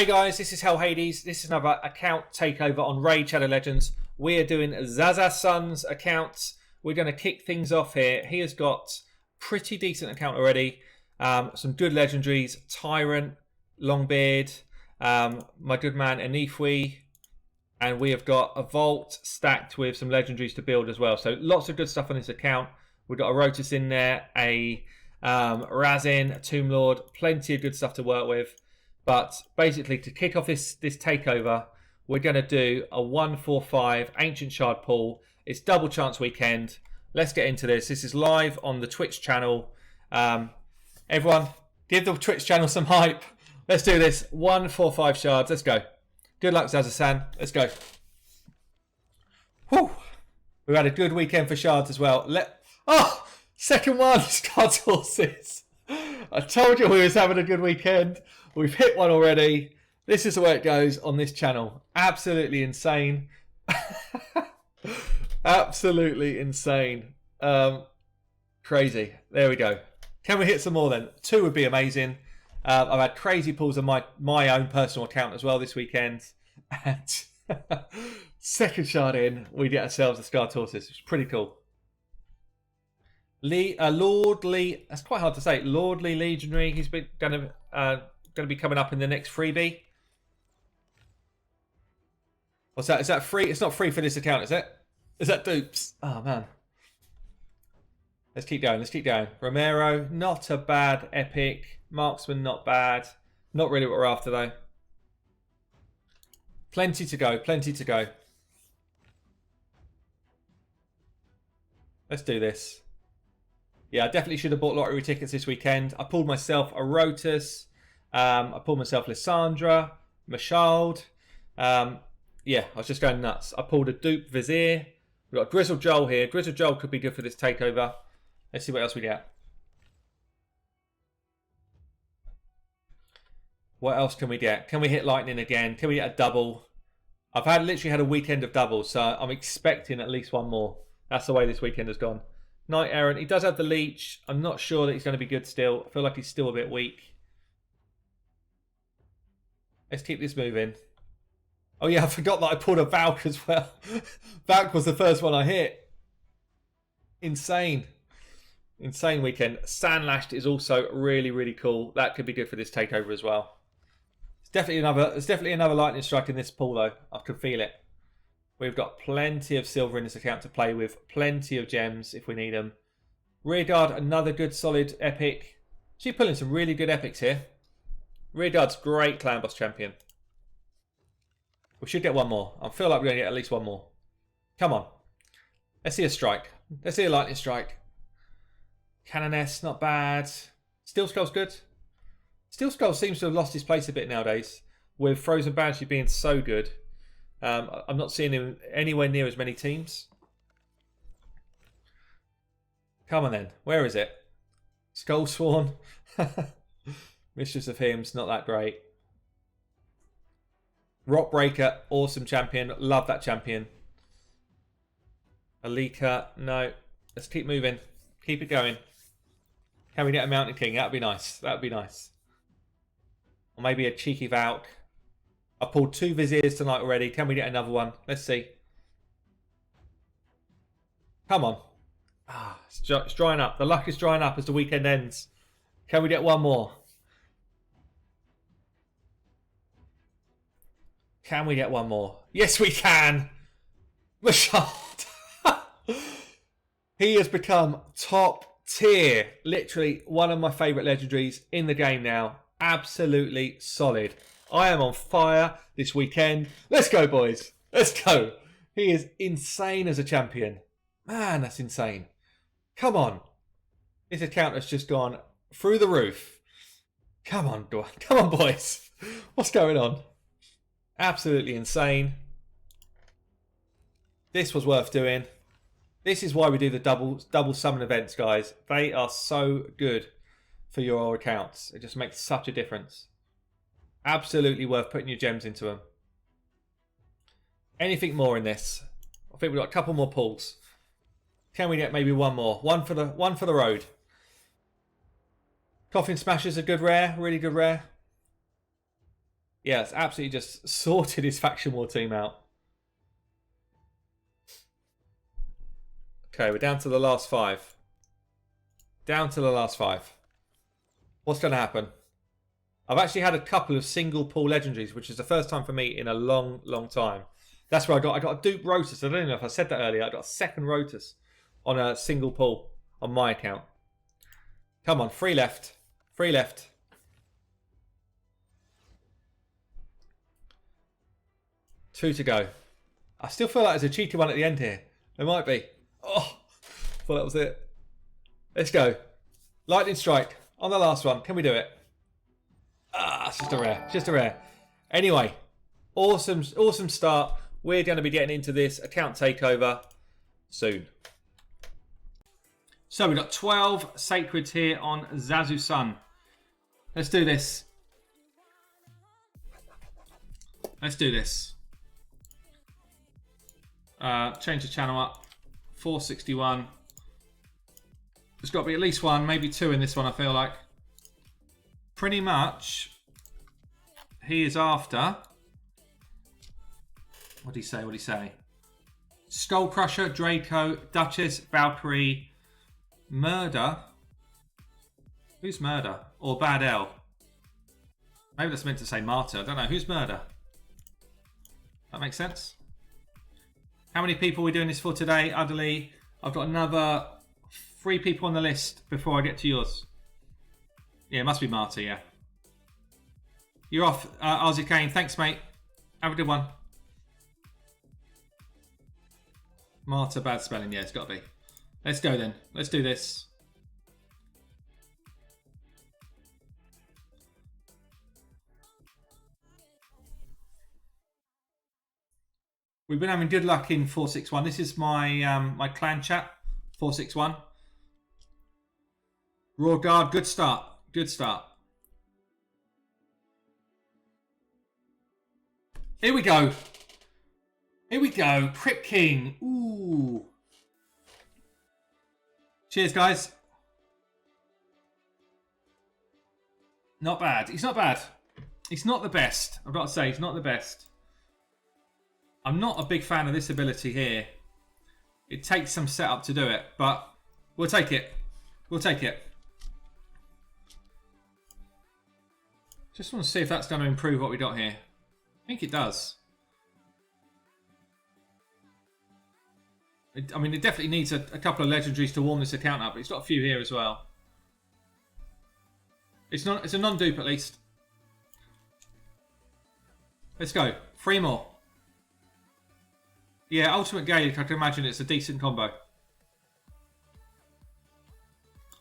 Hey guys, this is Hell Hades. This is another account takeover on Raid Shadow Legends. We are doing Zaza's son's account. We're going to kick things off here. He has got pretty decent account already. Some good legendaries. Tyrunt, Longbeard, my good man Anifwi. And we have got a vault stacked with some legendaries to build as well. So lots of good stuff on this account. We've got a Rotus in there, a Razin, a Tomb Lord. Plenty of good stuff to work with. But basically, to kick off this takeover, we're going to do a 145 Ancient Shard pool. It's double chance weekend. Let's get into this. This is live on the Twitch channel. Everyone, give the Twitch channel some hype. Let's do this. 145 shards. Let's go. Good luck, Zaza-san. Let's go. Whew. We've had a good weekend for shards as well. Second one, Scarred Horses. I told you we was having a good weekend. We've hit one already. This is the way it goes on this channel. Absolutely insane. Absolutely insane. Crazy. There we go. Can we hit some more then? 2 would be amazing. I've had crazy pulls on my own personal account as well this weekend. And second shard in, we get ourselves the Scarred Horses. It's pretty cool. Lordly, that's quite hard to say. Lordly Legionary. He's been going to be coming up in the next freebie. What's that? Is that free? It's not free for this account, is it? Is that dupes? Oh man. Let's keep going. Let's keep going. Romero, not a bad epic. Marksman, not bad. Not really what we're after though. Plenty to go. Plenty to go. Let's do this. Yeah, I definitely should have bought lottery tickets this weekend. I pulled myself a Rotus. I pulled myself Lysandra, Mashald. Yeah, I was just going nuts. I pulled a dupe Vizier. We've got Grizzled Joel here. Grizzled Joel could be good for this takeover. Let's see what else we get. What else can we get? Can we hit lightning again? Can we get a double? I've literally had a weekend of doubles, so I'm expecting at least one more. That's the way this weekend has gone. Knight Errant. He does have the leech. I'm not sure that he's going to be good still. I feel like he's still a bit weak. Let's keep this moving. Oh yeah, I forgot that I pulled a Valk as well. Valk was the first one I hit. Insane. Insane weekend. Sandlashed is also really, really cool. That could be good for this takeover as well. There's definitely another lightning strike in this pool though. I can feel it. We've got plenty of silver in this account to play with. Plenty of gems if we need them. Rearguard, another good solid epic. She's pulling some really good epics here. Rearguard's great clan boss champion. We should get one more. I feel like we're going to get at least one more. Come on. Let's see a strike. Let's see a lightning strike. Canoness, not bad. Steel Skull's good. Steel Skull seems to have lost his place a bit nowadays. With Frozen Banshee being so good. I'm not seeing him anywhere near as many teams. Come on then. Where is it? Skull Sworn. Mistress of Hymns, not that great. Rockbreaker, awesome champion. Love that champion. Alika, no. Let's keep moving. Keep it going. Can we get a Mountain King? That would be nice. That would be nice. Or maybe a cheeky Valk. I pulled 2 Viziers tonight already. Can we get another one? Let's see. Come on. It's drying up. The luck is drying up as the weekend ends. Can we get one more? Can we get one more? Yes, we can. Mashald. He has become top tier. Literally one of my favourite legendaries in the game now. Absolutely solid. I am on fire this weekend. Let's go, boys. Let's go. He is insane as a champion. Man, that's insane. Come on. This account has just gone through the roof. Come on, boys. What's going on? Absolutely insane. This was worth doing. This is why we do the double summon events, guys. They are so good for your accounts. It just makes such a difference. Absolutely worth putting your gems into them. Anything more in this? I think we've got a couple more pulls. Can we get maybe one more? One for the road. Coffin Smasher's a good rare, really good rare. Yeah, it's absolutely just sorted his faction war team out. Okay, we're down to the last 5. Down to the last 5. What's going to happen? I've actually had a couple of single pool legendaries, which is the first time for me in a long, long time. That's where I got a dupe Rotus. I don't know if I said that earlier. I got a second Rotus on a single pool on my account. Come on, 3 left. 3 left. Two to go. I still feel like there's a cheeky one at the end here. There might be. Oh, I thought that was it. Let's go. Lightning strike on the last one. Can we do it? Ah, it's just a rare. Just a rare. Anyway, awesome start. We're going to be getting into this account takeover soon. So we've got 12 sacreds here on Zazu Sun. Let's do this. Let's do this. Change the channel up. 461. There's got to be at least 1, maybe 2 in this one, I feel like. Pretty much, he is after... What did he say? What did he say? Skull Crusher, Draco, Duchess, Valkyrie, Murder. Who's Murder? Or Bad L? Maybe that's meant to say Martyr. I don't know. Who's Murder? That makes sense. How many people are we doing this for today, Udderly? I've got another 3 people on the list before I get to yours. Yeah, it must be Martyr, yeah. You're off, Ozzy Kane. Thanks, mate. Have a good one. Martyr, bad spelling. Yeah, it's got to be. Let's go then. Let's do this. We've been having good luck in 461. This is my my clan chat. 461. Raw Guard, good start. Good start. Here we go. Here we go. Crypt King. Ooh. Cheers, guys. Not bad. He's not bad. He's not the best. I've got to say, he's not the best. I'm not a big fan of this ability here. It takes some setup to do it, but we'll take it. We'll take it. Just want to see if that's going to improve what we got here. I think it does. I mean, it definitely needs a couple of legendaries to warm this account up, but it's got a few here as well. It's a non-dupe at least. Let's go. 3 more. Yeah, Ultimate Gaelic, I can imagine it's a decent combo.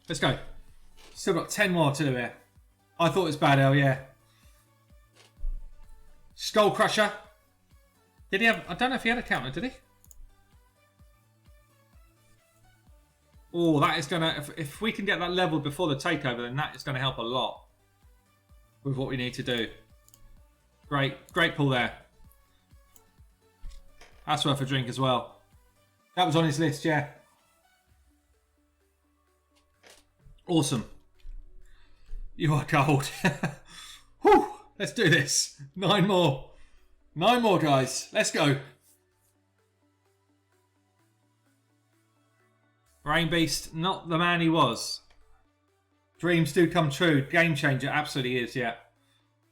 Let's go. Still got 10 more to do here. I thought it was Bad L, yeah. Skull Crusher. Did he have... I don't know if he had a counter, did he? Oh, that is going to... If we can get that leveled before the takeover, then that is going to help a lot with what we need to do. Great pull there. That's worth a drink as well. That was on his list, yeah. Awesome. You are cold. Whew. Let's do this. 9 more. 9 more, guys. Let's go. Rain Beast, not the man he was. Dreams do come true. Game changer. Absolutely is, yeah.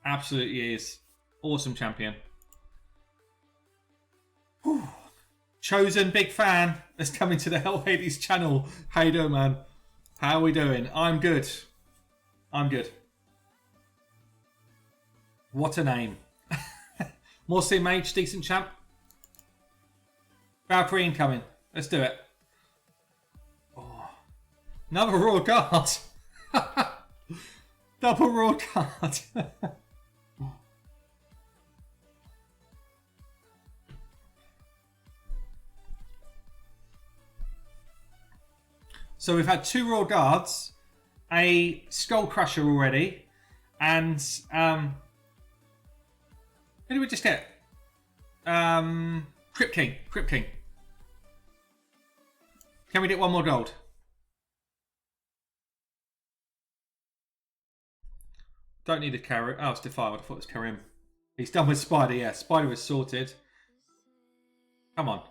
Absolutely is. Awesome champion. Whew. Chosen, big fan. Let's come into the Hell Hades channel. How you doing, man? How are we doing? I'm good. I'm good. What a name. More CMH, decent champ. Valkyrie incoming. Let's do it. Oh. Another raw card. Double raw card. So we've had 2 raw guards, a Skull Crusher already, and who did we just get? Crypt King. Crypt King. Can we get 1 more gold? Don't need a Karim. Oh, it's Defiled. I thought it was Karim. He's done with Spider, yeah. Spider is sorted. Come on.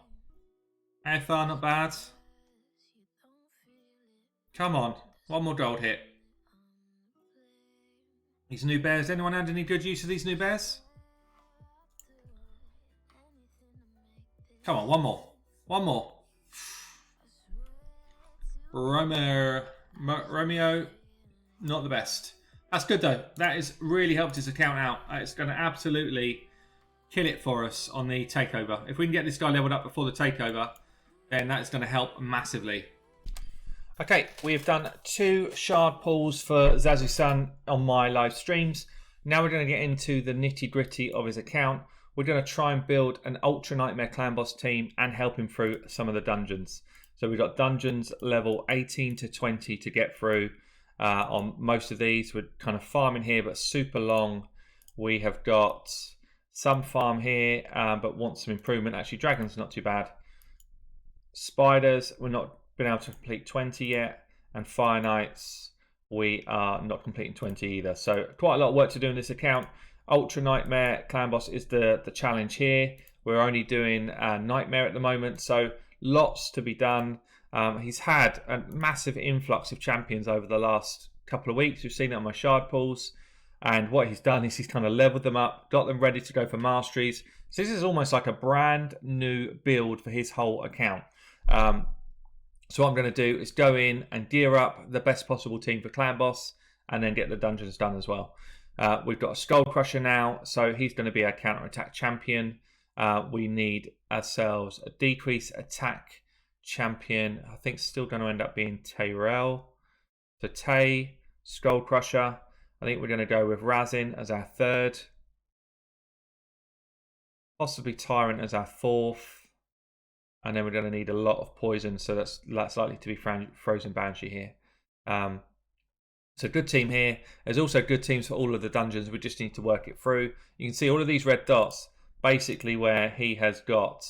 AFR, not bad. Come on. One more gold hit. These new bears. Anyone had any good use of these new bears? Come on, one more. One more. Romeo, not the best. That's good though. That has really helped his account out. It's going to absolutely kill it for us on the takeover. If we can get this guy leveled up before the takeover, then that's going to help massively. Okay, we've done 2 shard pulls for Zazu-san on my live streams. Now we're going to get into the nitty gritty of his account. We're going to try and build an Ultra Nightmare Clan Boss team and help him through some of the dungeons. So we've got dungeons level 18 to 20 to get through on most of these. We're kind of farming here, but super long. We have got some farm here, but want some improvement. Actually, dragons not too bad. Spiders, we're not been able to complete 20 yet. And Fire Knights, we are not completing 20 either. So quite a lot of work to do in this account. Ultra Nightmare Clan Boss is the challenge here. We're only doing Nightmare at the moment, so lots to be done. He's had a massive influx of champions over the last couple of weeks. We've seen it on my shard pools. And what he's done is he's kind of leveled them up, got them ready to go for masteries. So this is almost like a brand new build for his whole account. So what I'm going to do is go in and gear up the best possible team for Clan Boss and then get the dungeons done as well. We've got a Skull Crusher now, so he's going to be our counter-attack champion. We need ourselves a decrease attack champion. I think still going to end up being Tyrell. So Tay, Skull Crusher. I think we're going to go with Razin as our 3rd. Possibly Tyrunt as our 4th. And then we're going to need a lot of poison, so that's likely to be Frozen Banshee here. So good team here. There's also good teams for all of the dungeons. We just need to work it through. You can see all of these red dots, basically where he has got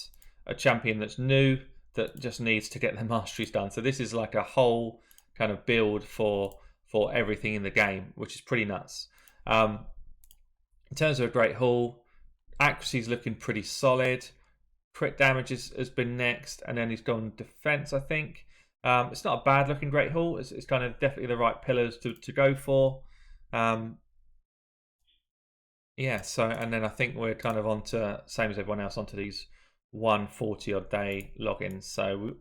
a champion that's new that just needs to get their masteries done. So this is like a whole kind of build for everything in the game, which is pretty nuts. In terms of a great haul, accuracy is looking pretty solid. Crit damage has been next, and then he's gone defense, I think. It's not a bad looking great haul. It's kind of definitely the right pillars to go for. Yeah, so, and then I think we're kind of on to, same as everyone else, onto these 140 odd day logins. So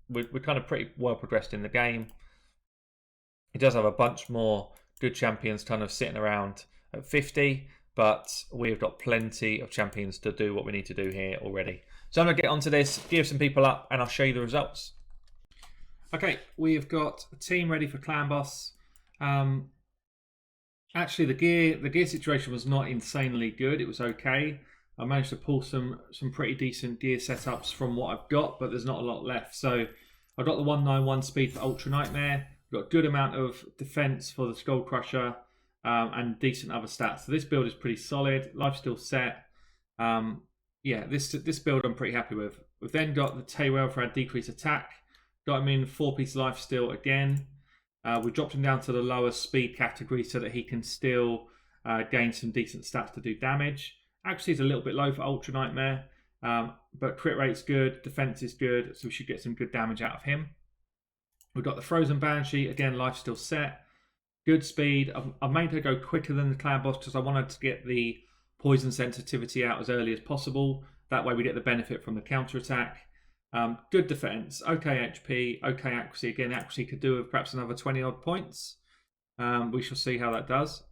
we're kind of pretty well progressed in the game. He does have a bunch more good champions kind of sitting around at 50, but we've got plenty of champions to do what we need to do here already. So I'm going to get onto this, give some people up, and I'll show you the results. Okay, we've got a team ready for Clan Boss. Actually, the gear situation was not insanely good. It was okay. I managed to pull some pretty decent gear setups from what I've got, but there's not a lot left. So I've got the 191 speed for Ultra Nightmare. I've got a good amount of defense for the Skull Crusher, and decent other stats. So this build is pretty solid. Life's still set. Yeah, this build I'm pretty happy with. We've then got the Tyrell for our decreased attack. Got him in 4-piece life steal again. We dropped him down to the lower speed category so that he can still gain some decent stats to do damage. Accuracy is a little bit low for Ultra Nightmare, but crit rate's good, defense is good, so we should get some good damage out of him. We've got the Frozen Banshee, again, life still set. Good speed. I've made her go quicker than the Clan Boss because I wanted to get the poison sensitivity out as early as possible. That way we get the benefit from the counter attack. Good defense, okay HP, okay accuracy. Again, accuracy could do with perhaps another 20 odd points. We shall see how that does.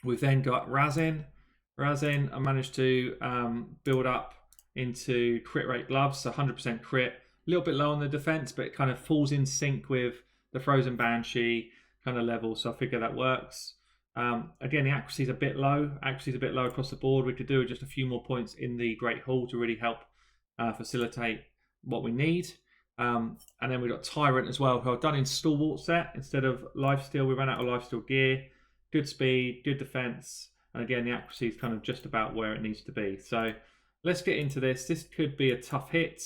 We've then got Razin. Razin, I managed to build up into crit rate gloves, so 100% crit. A little bit low on the defense, but it kind of falls in sync with the Frozen Banshee kind of level, so I figure that works. Again, the accuracy is a bit low. Accuracy is a bit low across the board. We could do just a few more points in the Great Hall to really help facilitate what we need. And then we've got Tyrunt as well, who I've done in Stalwart set instead of Lifesteal. We ran out of Lifesteal gear. Good speed, good defense, and again the accuracy is kind of just about where it needs to be. So let's get into this. This could be a tough hit.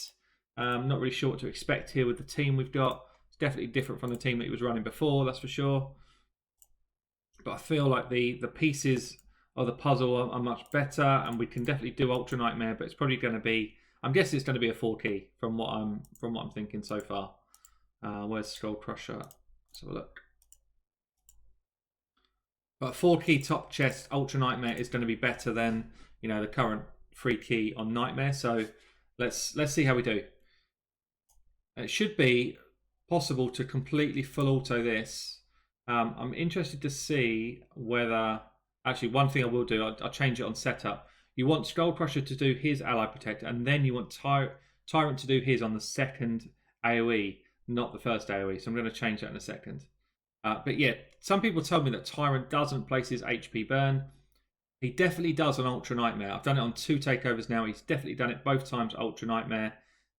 Not really sure what to expect here with the team we've got. It's definitely different from the team that he was running before, that's for sure. But I feel like the pieces of the puzzle are much better, and we can definitely do Ultra Nightmare, but it's probably going to be, I'm guessing it's going to be a 4 key from what I'm thinking so far. Where's Skull Crusher? Let's have a look. But 4 key top chest Ultra Nightmare is going to be better than, you know, the current 3 key on Nightmare. So let's see how we do. It should be possible to completely full auto this. I'm interested to see whether, actually one thing I will do, I'll change it on setup. You want Skull Crusher to do his ally protector, and then you want Tyrunt to do his on the second AoE, not the first AoE. So I'm going to change that in a second. But yeah, some people told me that Tyrunt doesn't place his HP burn. He definitely does on Ultra Nightmare. I've done it on 2 takeovers now. He's definitely done it both times Ultra Nightmare.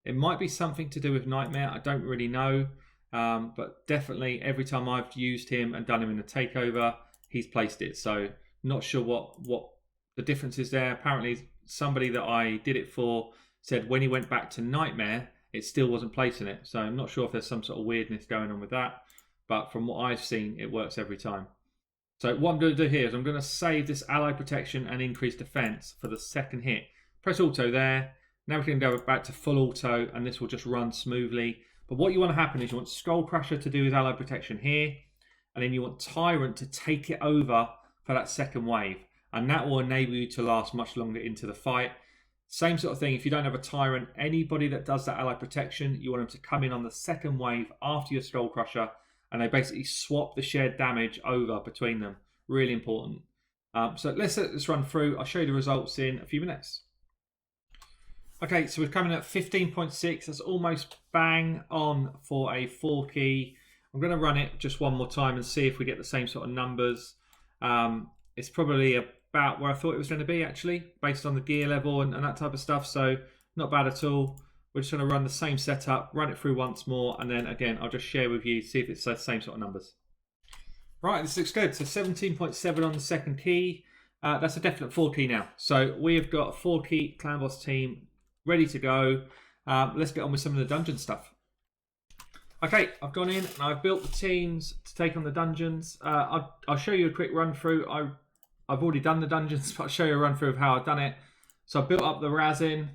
It might be something to do with Nightmare. I don't really know. But definitely every time I've used him and done him in a takeover, he's placed it. So not sure what the difference is there. Apparently somebody that I did it for said when he went back to Nightmare, it still wasn't placing it. So I'm not sure if there's some sort of weirdness going on with that. But from what I've seen, it works every time. So what I'm going to do here is I'm going to save this ally protection and increase defense for the second hit. Press auto there. Now we can go back to full auto, and this will just run smoothly. But what you want to happen is you want Skull Crusher to do his ally protection here, and then you want Tyrunt to take it over for that second wave. And that will enable you to last much longer into the fight. Same sort of thing, if you don't have a Tyrunt, anybody that does that ally protection, you want them to come in on the second wave after your Skull Crusher, and they basically swap the shared damage over between them. Really important. So let's let this run through. I'll show you the results in a few minutes. Okay, so we're coming at 15.6. That's almost bang on for a 4 key. I'm going to run it just one more time and see if we get the same sort of numbers. It's probably about where I thought it was going to be, actually, based on the gear level and that type of stuff. So not bad at all. We're just going to run the same setup, run it through once more, and then again, I'll just share with you, see if it's the same sort of numbers. Right, this looks good. So 17.7 on the second key. That's a definite 4 key now. So we have got a 4 key Clan Boss team ready to go. Let's get on with some of the dungeon stuff. Okay, I've gone in and I've built the teams to take on the dungeons. I'll show you a quick run through. I've already done the dungeons, but I'll show you a run through of how I've done it. So I built up the Razin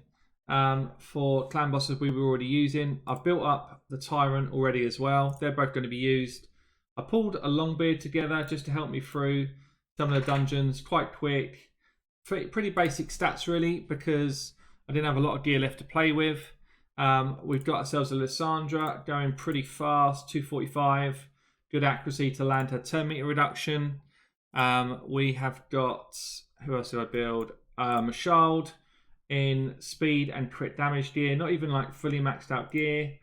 for clan bosses we were already using. I've built up the Tyrunt already as well. They're both going to be used. I pulled a Longbeard together just to help me through some of the dungeons quite quick. Pretty basic stats really, because I didn't have a lot of gear left to play with. We've got ourselves a Lysandra going pretty fast, 245. Good accuracy to land her turn meter reduction. We have got, who else did I build? Mashald in speed and crit damage gear. Not even like fully maxed out gear,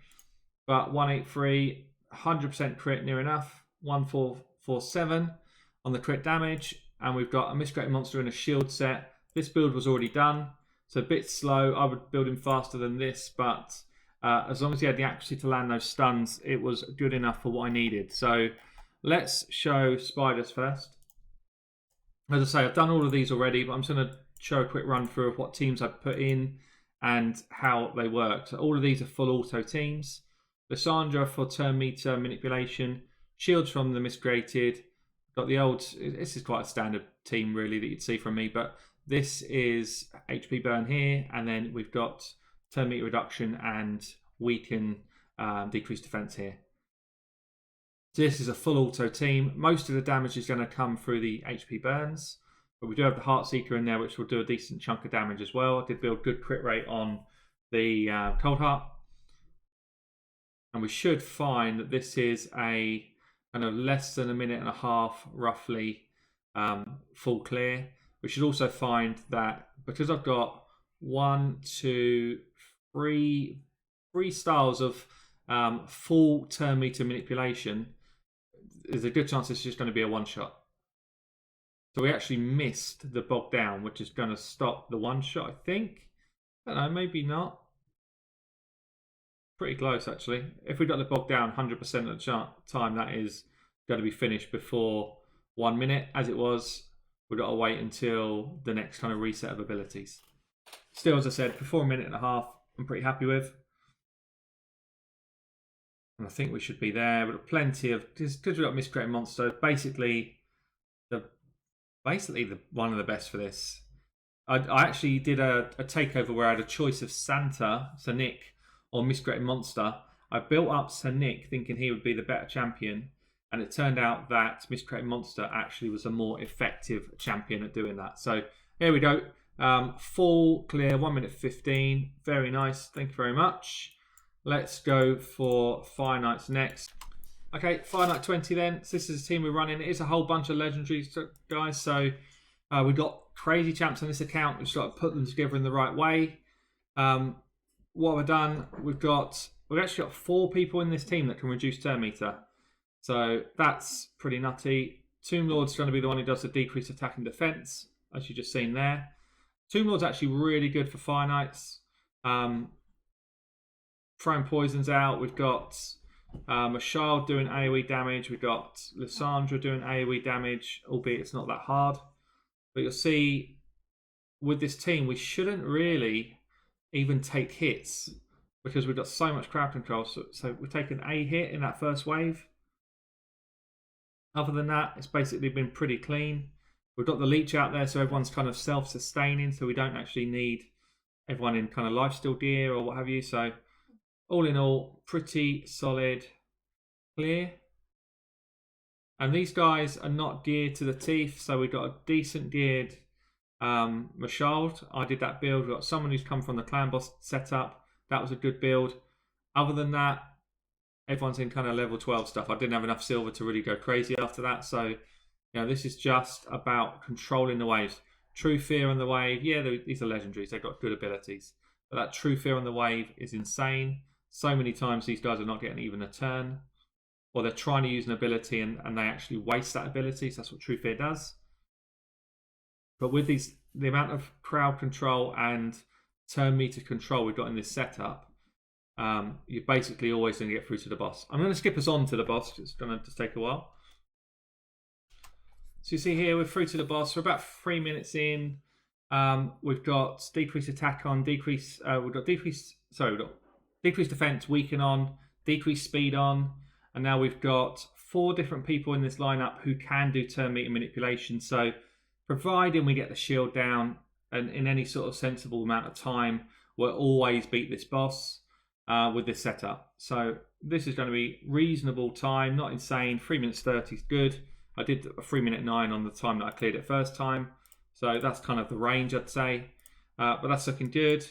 but 183, 100% crit near enough. 1447 on the crit damage. And we've got a Miscreated Monster in a shield set. This build was already done, so a bit slow. I would build him faster than this, but as long as he had the accuracy to land those stuns, it was good enough for what I needed. So let's show spiders first. As I say, I've done all of these already, but I'm just going to show a quick run through of what teams I've put in and how they work. So all of these are full auto teams. Lysandra for turn meter manipulation. Shields from the Miscreated. Got the old, this is quite a standard team really that you'd see from me, but this is HP burn here, and then we've got turn meter reduction and weaken, decrease defense here. So this is a full auto team. Most of the damage is going to come through the HP burns, but we do have the Heartseeker in there, which will do a decent chunk of damage as well. I did build good crit rate on the Cold Heart. And we should find that this is a kind of less than a minute and a half, roughly, full clear. We should also find that because I've got 1, 2, 3 styles of full turn meter manipulation, there's a good chance it's just going to be a one shot. So we actually missed the bog down, which is going to stop the one shot, I think. I don't know, maybe not. Pretty close actually. If we got the bog down 100% of the time, that is going to be finished before 1 minute. As it was, we've got to wait until the next kind of reset of abilities. Still, as I said, before a minute and a half, I'm pretty happy with. And I think we should be there. We've got plenty of, because we've got Miscreated Monster, basically basically one of the best for this. I actually did a takeover where I had a choice of Santa, Sir Nick, or Miscreated Monster. I built up Sir Nick thinking he would be the better champion, and it turned out that Miscreated Monster actually was a more effective champion at doing that. So here we go. Full clear, 1 minute 15. Very nice. Thank you very much. Let's go for Fire Knights next. Okay, Fire Knight 20 then. So this is the team we're running. It is a whole bunch of legendaries, guys. So we've got crazy champs on this account. We've got to put them together in the right way. What we've done, we've actually got 4 people in this team that can reduce turn meter. So that's pretty nutty. Tomb Lord's going to be the one who does the decreased attack and defense, as you just seen there. Tomb Lord's actually really good for Fire Knights. Throwing poisons out. We've got Mashal doing AoE damage. We've got Lysandra doing AoE damage, albeit it's not that hard. But you'll see with this team, we shouldn't really even take hits because we've got so much crowd control. So we've taken a hit in that first wave. Other than that, it's basically been pretty clean. We've got the leech out there, so everyone's kind of self-sustaining, so we don't actually need everyone in kind of lifesteal gear or what have you. So all in all, pretty solid clear. And these guys are not geared to the teeth, so we've got a decent geared Mashald. I did that build. We've got someone who's come from the clan boss setup. That was a good build. Other than that, everyone's in kind of level 12 stuff. I didn't have enough silver to really go crazy after that. So, you know, this is just about controlling the waves. True Fear on the wave. Yeah, these are legendaries. They've got good abilities. But that True Fear on the wave is insane. So many times these guys are not getting even a turn. Or they're trying to use an ability and they actually waste that ability. So that's what True Fear does. But with the amount of crowd control and turn meter control we've got in this setup, you're basically always going to get through to the boss. I'm going to skip us on to the boss. It's going to just take a while. So you see here, we're through to the boss. We're about 3 minutes in. We've got decreased attack on, decreased defense, weaken on, decreased speed on. And now we've got 4 different people in this lineup who can do turn meter manipulation. So providing we get the shield down and in any sort of sensible amount of time, we'll always beat this boss with this setup. So this is going to be reasonable time, not insane. 3 minutes 30 is good. I did a 3 minute 9 on the time that I cleared it first time. So that's kind of the range, I'd say. But that's looking good.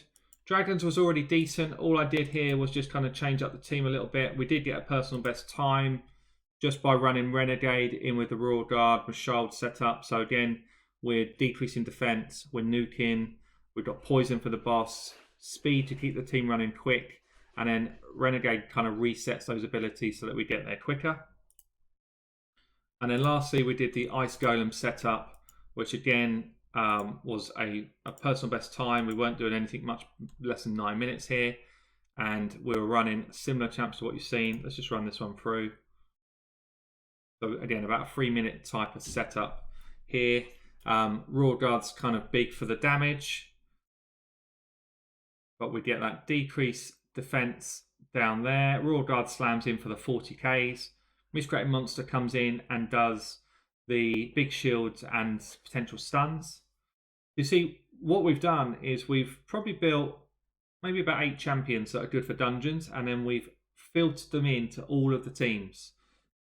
Dragons was already decent. All I did here was just kind of change up the team a little bit. We did get a personal best time just by running Renegade in with the Royal Guard, Mashald setup. So again, we're decreasing defense, we're nuking, we've got poison for the boss, speed to keep the team running quick, and then Renegade kind of resets those abilities so that we get there quicker. And then lastly, we did the Ice Golem setup, which again was a personal best time. We weren't doing anything much less than 9 minutes here, and we were running similar champs to what you've seen. Let's just run this one through. So again, about a 3 minute type of setup here. Royal Guard's kind of big for the damage, but we get that decreased defense down there. Royal Guard slams in for the 40Ks. Miscreated Monster comes in and does the big shields and potential stuns. You see, what we've done is we've probably built maybe about 8 champions that are good for dungeons, and then we've filtered them into all of the teams.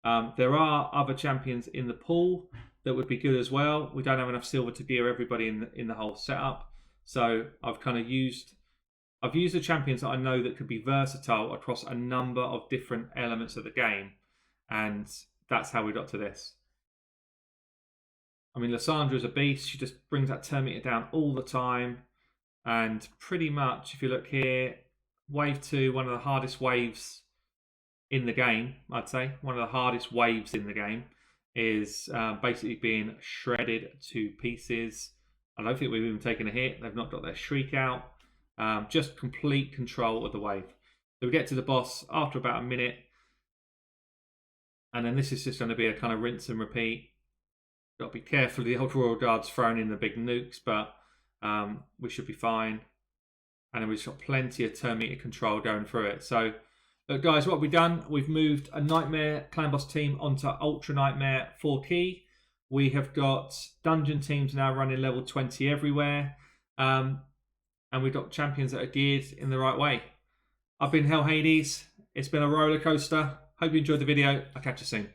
There are other champions in the pool that would be good as well. We don't have enough silver to gear everybody in the whole setup, so I've used the champions that I know that could be versatile across a number of different elements of the game, and that's how we got to this. I mean, Lysandra is a beast. She just brings that turn meter down all the time. And pretty much, if you look here, wave 2, one of the hardest waves in the game, I'd say. One of the hardest waves in the game is basically being shredded to pieces. I don't think we've even taken a hit. They've not got their shriek out. Just complete control of the wave. So we get to the boss after about a minute. And then this is just going to be a kind of rinse and repeat. Got to be careful. The old Royal Guard's throwing in the big nukes, but we should be fine. And then we've got plenty of turn meter control going through it. So, look, guys, what have we done? We've moved a Nightmare Clan Boss team onto Ultra Nightmare 4 key. We have got dungeon teams now running level 20 everywhere. And we've got champions that are geared in the right way. I've been Hell Hades. It's been a roller coaster. Hope you enjoyed the video. I'll catch you soon.